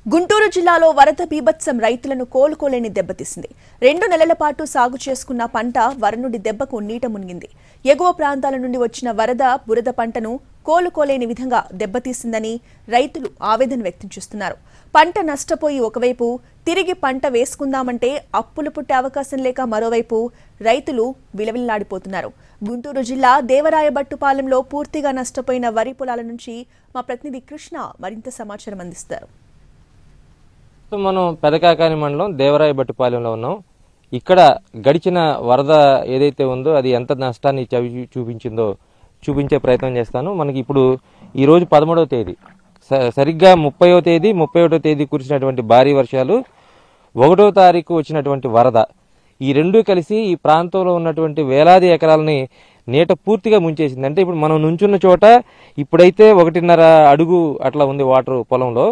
గుంటూరు జిల్లాలో వరద బీభత్సం రైతులను కోలుకోలేని దెబ్బతీసింది. 2 నెలల పాటు సాగు చేసుకున్న పంట వరనుడి దెబ్బకు నీట మునిగింది. ఎగువ ప్రాంతాల నుండి వచ్చిన వరద బురద పంటను కోలుకోలేని విధంగా దెబ్బతీసిందని రైతులు ఆవేదన వ్యక్తం చేస్తున్నారు. పంట నష్టపోయి ఒకవైపు తిరిగి పంట వేసుకుందామంటే అప్పులు పుట్టే అవకాశం లేక మరోవైపు రైతులు విలవిల్లాడిపోతున్నారు. గుంటూరు జిల్లా దేవరాయబట్టుపాలెంలో పూర్తిగా నష్టపోయిన వరి పొలాల నుంచి మా ప్రతినిధి కృష్ణ మరింత సమాచారం అందిస్తారు. మనం పెదకాకాని మండలం దేవరాయబట్టుపాలెంలో ఉన్నాం. ఇక్కడ గడిచిన వరద ఏదైతే ఉందో అది ఎంత నష్టాన్ని చూపించిందో చూపించే ప్రయత్నం చేస్తాను. మనకి ఇప్పుడు ఈరోజు 13వ తేదీ, సరిగ్గా 30వ తేదీ 31వ తేదీ కురిసినటువంటి భారీ వర్షాలు, 1వ తారీఖు వచ్చినటువంటి వరద, ఈ రెండూ కలిసి ఈ ప్రాంతంలో ఉన్నటువంటి వేలాది ఎకరాలని నీట పూర్తిగా ముంచేసింది. అంటే ఇప్పుడు మనం నుంచున్న చోట ఇప్పుడైతే 1.5 అడుగు అట్లా ఉంది వాటర్ పొలంలో.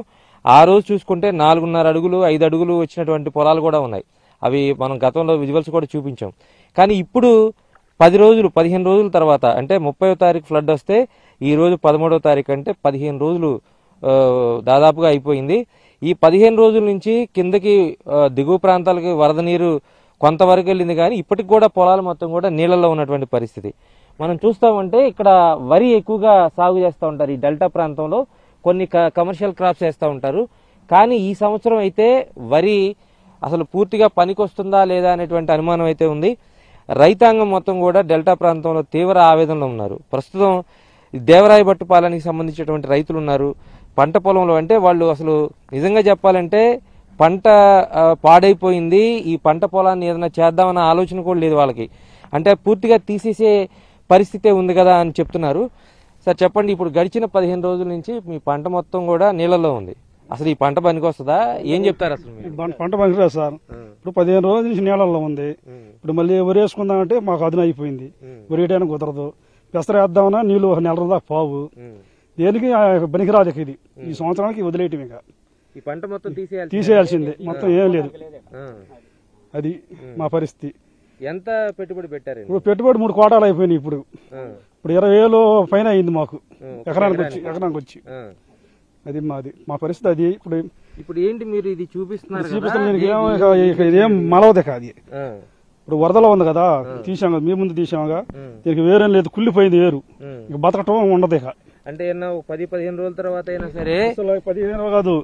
ఆ రోజు చూసుకుంటే 4.5 అడుగులు 5 అడుగులు వచ్చినటువంటి పొలాలు కూడా ఉన్నాయి. అవి మనం గతంలో విజువల్స్ కూడా చూపించాం. కానీ ఇప్పుడు 10 రోజులు 15 రోజుల తర్వాత, అంటే 30వ తారీఖు ఫ్లడ్ వస్తే ఈ రోజు 13వ తారీఖు, అంటే 15 రోజులు దాదాపుగా అయిపోయింది. ఈ 15 రోజుల నుంచి కిందకి దిగువ ప్రాంతాలకి వరద నీరు కొంతవరకు వెళ్ళింది, కానీ ఇప్పటికి కూడా పొలాలు మొత్తం కూడా నీళ్ళల్లో ఉన్నటువంటి పరిస్థితి మనం చూస్తామంటే ఇక్కడ వరి ఎక్కువగా సాగు చేస్తూ ఉంటారు. ఈ డెల్టా ప్రాంతంలో కొన్ని కమర్షియల్ క్రాప్స్ వేస్తూ ఉంటారు. కానీ ఈ సంవత్సరం అయితే వరి అసలు పూర్తిగా పనికొస్తుందా లేదా అనేటువంటి అనుమానం అయితే ఉంది. రైతాంగం మొత్తం కూడా డెల్టా ప్రాంతంలో తీవ్ర ఆవేదనలో ఉన్నారు. ప్రస్తుతం దేవరాయబట్టుపాలెనికి సంబంధించినటువంటి రైతులు ఉన్నారు పంట పొలంలో. అంటే వాళ్ళు అసలు నిజంగా చెప్పాలంటే పంట పాడైపోయింది, ఈ పంట పొలాన్ని ఏదైనా చేద్దామన్న ఆలోచన కూడా లేదు వాళ్ళకి. అంటే పూర్తిగా తీసేసే పరిస్థితే ఉంది కదా అని చెప్తున్నారు. సార్ చెప్పండి, ఇప్పుడు గడిచిన 15 రోజుల నుంచి మీ పంట మొత్తం కూడా నీళ్ళలో ఉంది. అసలు ఈ పంట పనికి వస్తుందా? ఏం చెప్తారు అసలు? పంట పనికిరాదు సార్. ఇప్పుడు 15 రోజుల నుంచి నీళ్ళల్లో ఉంది. ఇప్పుడు మళ్ళీ వరి వేసుకుందామంటే మాకు అదును అయిపోయింది. వరి వేయడానికి కుదరదు. పెసర వేద్దామన్నా నీళ్లు 1 నెల దాకా పావు. దేనికి పనికిరాదు. ఇది ఈ సంవత్సరానికి వదిలేయటం. ఇక ఈ పంట మొత్తం తీసేయాల్సిందే, మొత్తం ఏం లేదు. అది మా పరిస్థితి. ఎంత పెట్టుబడి పెట్టారు? ఇప్పుడు పెట్టుబడి 3 కోటాలు అయిపోయినాయి. ఇప్పుడు 20,000 పైన అయింది మాకు ఎకరానికి వచ్చి. అది మా పరిస్థితి. అది ఇప్పుడు ఏంటి మీరు ఇది చూపిస్తున్నారు? ఇదేం మలవదే కాదు. ఇప్పుడు వరదలో ఉంది కదా, తీసాం కదా, మీ ముందు తీసాముగా. దీనికి వేరేం లేదు, కుళ్ళిపోయింది వేరు. ఇక బతకటం ఉండదు. ఇక అంటే 10-15 రోజుల తర్వాత అయినా సరే, 15 కాదు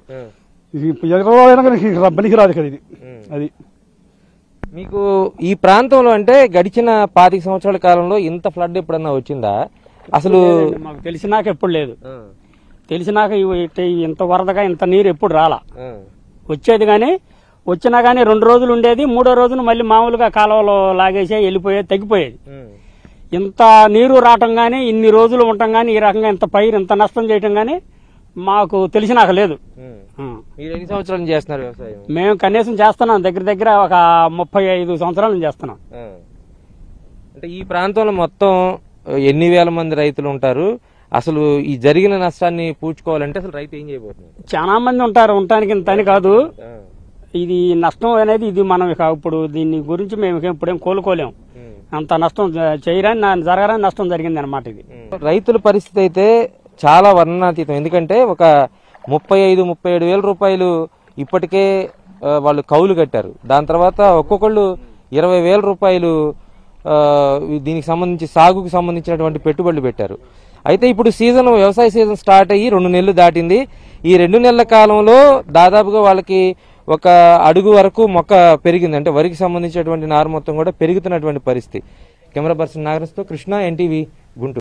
20 అయినా పనికి రాదు కదా ఇది. అది మీకు ఈ ప్రాంతంలో అంటే గడిచిన 25 సంవత్సరాల కాలంలో ఇంత ఫ్లడ్ ఎప్పుడన్నా వచ్చిందా? అసలు మాకు తెలిసినాక ఎప్పుడు లేదు. తెలిసినాక ఇంత వరదగా ఇంత నీరు ఎప్పుడు రాలా. వచ్చేది కానీ వచ్చినా కానీ 2 రోజులు ఉండేది. 3వ రోజున మళ్ళీ మామూలుగా కాలువలో లాగేసే వెళ్ళిపోయేది, తగ్గిపోయేది. ఇంత నీరు రావటం కానీ, ఇన్ని రోజులు ఉండటం కానీ, ఈ రకంగా ఇంత పైరు ఇంత నష్టం చేయటం కానీ మాకు తెలిసినాక లేదు. మీరు ఎన్ని సంవత్సరాలు చేస్తున్నారు వ్యవసాయం? మేము కనీసం చేస్తున్నాం, దగ్గర ఒక 35 సంవత్సరాలు చేస్తున్నాం. అంటే ఈ ప్రాంతంలో మొత్తం ఎన్ని వేల మంది రైతులు ఉంటారు? అసలు ఈ జరిగిన నష్టాన్ని పూడ్చుకోవాలంటే అసలు రైతు ఏం చేయబోతున్నారు? చాలా మంది ఉంటారు. ఉండటానికి ఇంత అని కాదు. ఇది నష్టం అనేది ఇది మనం ఇప్పుడు దీని గురించి మేము ఇప్పుడేం కోలుకోలేము. అంత నష్టం జరగరాని నష్టం జరిగింది అనమాట. ఇది రైతుల పరిస్థితి అయితే చాలా వర్ణనాతీతం. ఎందుకంటే ఒక 35-37 వేల రూపాయలు ఇప్పటికే వాళ్ళు కౌలు కట్టారు. దాని తర్వాత ఒక్కొక్కళ్ళు 20,000 రూపాయలు దీనికి సంబంధించి సాగుకు సంబంధించినటువంటి పెట్టుబడులు పెట్టారు. అయితే ఇప్పుడు వ్యవసాయ సీజన్ స్టార్ట్ అయ్యి 2 నెలలు దాటింది. ఈ 2 నెలల కాలంలో దాదాపుగా వాళ్ళకి 1 అడుగు వరకు మొక్క పెరిగింది. అంటే వరికి సంబంధించినటువంటి నారు మొత్తం కూడా పెరుగుతున్నటువంటి పరిస్థితి. కెమెరా పర్సన్ నాగరాజ్తో కృష్ణ, ఎన్టీవీ, గుంటూరు.